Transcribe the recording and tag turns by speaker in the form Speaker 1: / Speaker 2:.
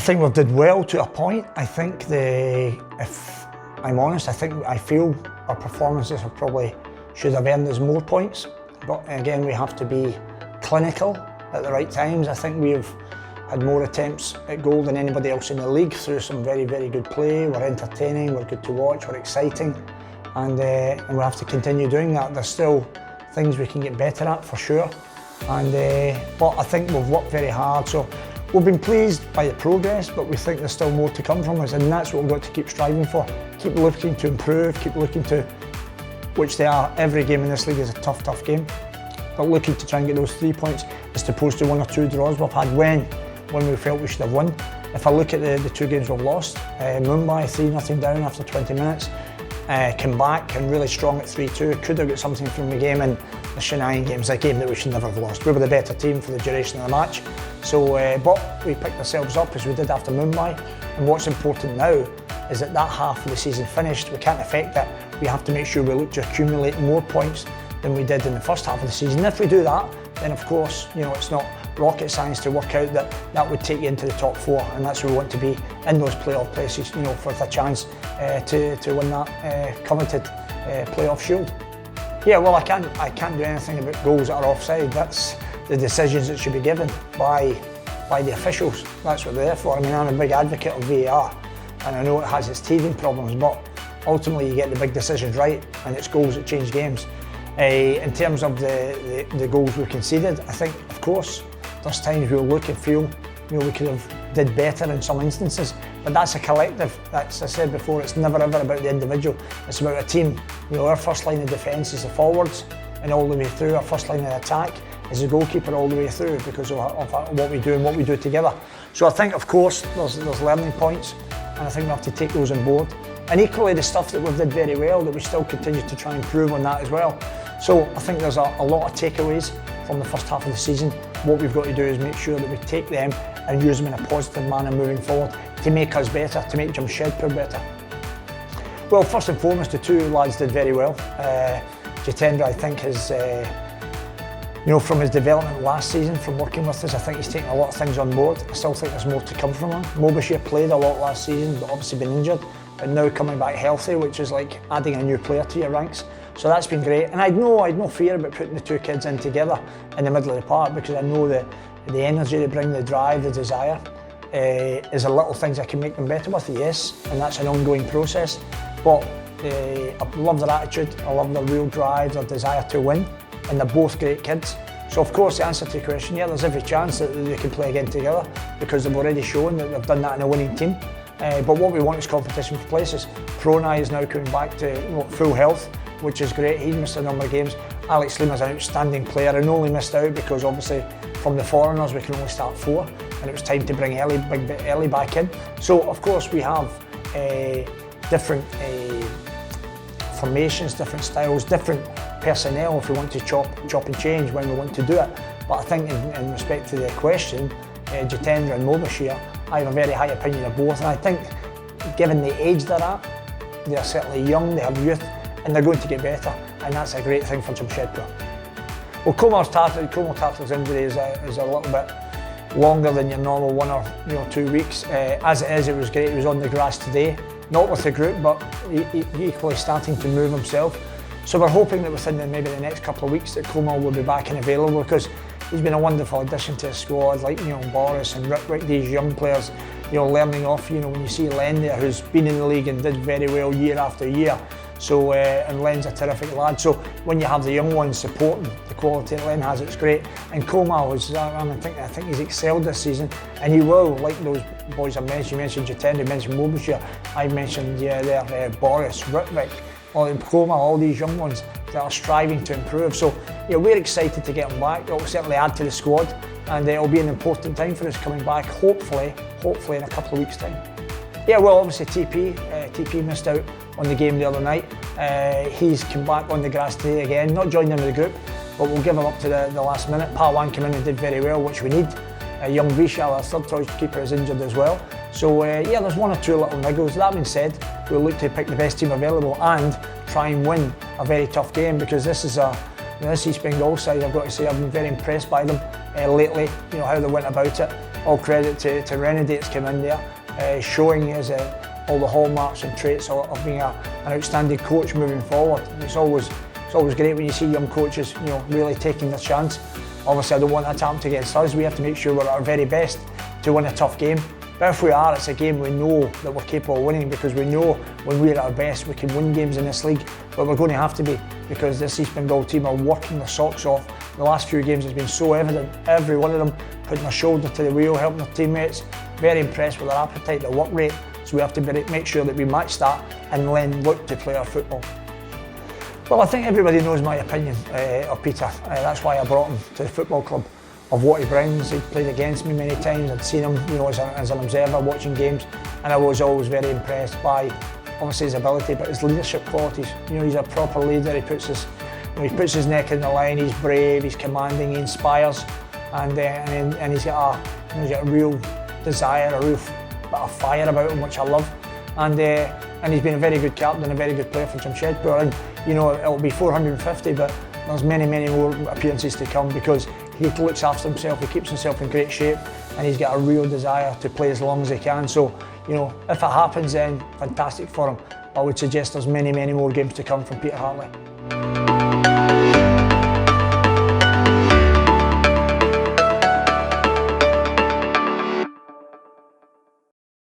Speaker 1: think we've did well to a point. I think if I'm honest, I feel our performances have probably should have earned us more points. But again, we have to be clinical at the right times. I think we've had more attempts at goal than anybody else in the league through some very, very good play. We're entertaining, we're good to watch, we're exciting, and we have to continue doing that. There's still things we can get better at for sure, but I think we've worked very hard. So we've been pleased by the progress, but we think there's still more to come from us, and that's what we've got to keep striving for. Keep looking to improve, keep looking to, which they are. Every game in this league is a tough, tough game, but looking to try and get those 3 points as opposed to 1 or 2 draws we've had when we felt we should have won. If I look at the 2 games we've lost, Mumbai 3-0 down after 20 minutes, came back and really strong at 3-2, could have got something from the game, and the Chennai game's a game that we should never have lost. We were the better team for the duration of the match, so but we picked ourselves up as we did after Mumbai, and what's important now is that half of the season finished. We can't affect that. We have to make sure we look to accumulate more points than we did in the first half of the season. If we do that, then of course, it's not rocket science to work out that would take you into the top 4, and that's where we want to be, in those playoff places, for a chance to win that coveted playoff shield. Yeah, well, I can't do anything about goals that are offside. That's the decisions that should be given by the officials. That's what they're there for. I mean, I'm a big advocate of VAR, and I know it has its teething problems, but ultimately you get the big decisions right, and it's goals that change games. In terms of the goals we conceded, I think, of course, there's times we'll look and feel we could have did better in some instances, but that's a collective. That's, as I said before, it's never ever about the individual. It's about a team. Our first line of defence is the forwards, and all the way through. Our first line of attack is the goalkeeper all the way through, because of what we do and what we do together. So I think, of course, there's learning points, and I think we have to take those on board. And equally, the stuff that we've did very well, that we still continue to try and improve on that as well. So I think there's a lot of takeaways from the first half of the season. What we've got to do is make sure that we take them and use them in a positive manner moving forward to make us better, to make Jamshedpur better. Well, first and foremost, the 2 lads did very well. Jitendra, I think, has, from his development last season, from working with us, I think he's taken a lot of things on board. I still think there's more to come from him. Mobashir played a lot last season, but obviously been injured, but now coming back healthy, which is like adding a new player to your ranks. So that's been great, and I'd no fear about putting the 2 kids in together in the middle of the park, because I know the energy they bring, the drive, the desire, is a little things I can make them better with, yes, and that's an ongoing process. But I love their attitude, I love their real drive, their desire to win, and they're both great kids. So of course, the answer to your question, yeah, there's every chance that they can play again together, because they've already shown that they've done that in a winning team. But what we want is competition for places. Pranay is now coming back to full health, which is great. He missed a number of games. Alex Lima's an outstanding player, and only missed out because obviously from the foreigners we can only start 4, and it was time to bring Ellie back in. So of course we have different formations, different styles, different personnel if we want to chop and change when we want to do it. But I think in respect to the question, Jitendra and Mobashir, I have a very high opinion of both, and I think given the age they're at, they're certainly young, they have youth, and they're going to get better, and that's a great thing for Jamshedpur. Well, Komal Tartar's injury is a little bit longer than your normal 1 or 2 weeks. As it is, it was great. He was on the grass today, not with the group, but equally starting to move himself. So we're hoping that within maybe the next couple of weeks that Komal will be back and available, because he's been a wonderful addition to the squad, like Boris and Rick, these young players, learning off. When you see Len there, who's been in the league and did very well year after year. So, and Len's a terrific lad. So when you have the young ones supporting the quality that Len has, it's great. And Komal I think he's excelled this season, and he will, like those boys I mentioned. You mentioned Jitendra, you mentioned Mobashir, I mentioned Boris, Rick, Komal, all these young ones that are striving to improve. So we're excited to get them back. It will certainly add to the squad, and it'll be an important time for us coming back, hopefully in a couple of weeks' time. Yeah, well, obviously TP missed out on the game the other night. He's come back on the grass today again, not joining the group, but we'll give him up to the last minute. Pawan came in and did very well, which we need. Young Vishal, our third choice keeper, is injured as well. So there's 1 or 2 little niggles. That being said, we'll look to pick the best team available and try and win a very tough game, because this is this East Bengal side, I've got to say, I've been very impressed by them lately, how they went about it. all credit to Renedy that's come in there, showing us all the hallmarks and traits of being an outstanding coach moving forward. It's always great when you see young coaches, really taking the chance. Obviously, I don't want that to happen against us. We have to make sure we're at our very best to win a tough game. But if we are, it's a game we know that we're capable of winning, because we know when we're at our best we can win games in this league. But we're going to have to be, because this East Bengal team are working their socks off. The last few games has been so evident. Every one of them putting their shoulder to the wheel, helping their teammates. Very impressed with their appetite, their work rate. So we have to make sure that we match that and then look to play our football. Well, I think everybody knows my opinion of Peter. That's why I brought him to the football club, of what he brings. He played against me many times. I'd seen him, as an observer watching games, and I was always very impressed by, obviously, his ability, but his leadership qualities. He's a proper leader. He puts his neck in the line. He's brave. He's commanding. He inspires, and he's got a real desire, a real bit of fire about him, which I love. And he's been a very good captain, a very good player for Jamshedpur. And it'll be 450, but there's many more appearances to come, because he looks after himself, he keeps himself in great shape, and he's got a real desire to play as long as he can. So, if it happens, then fantastic for him. I would suggest there's many more games to come from Peter Hartley.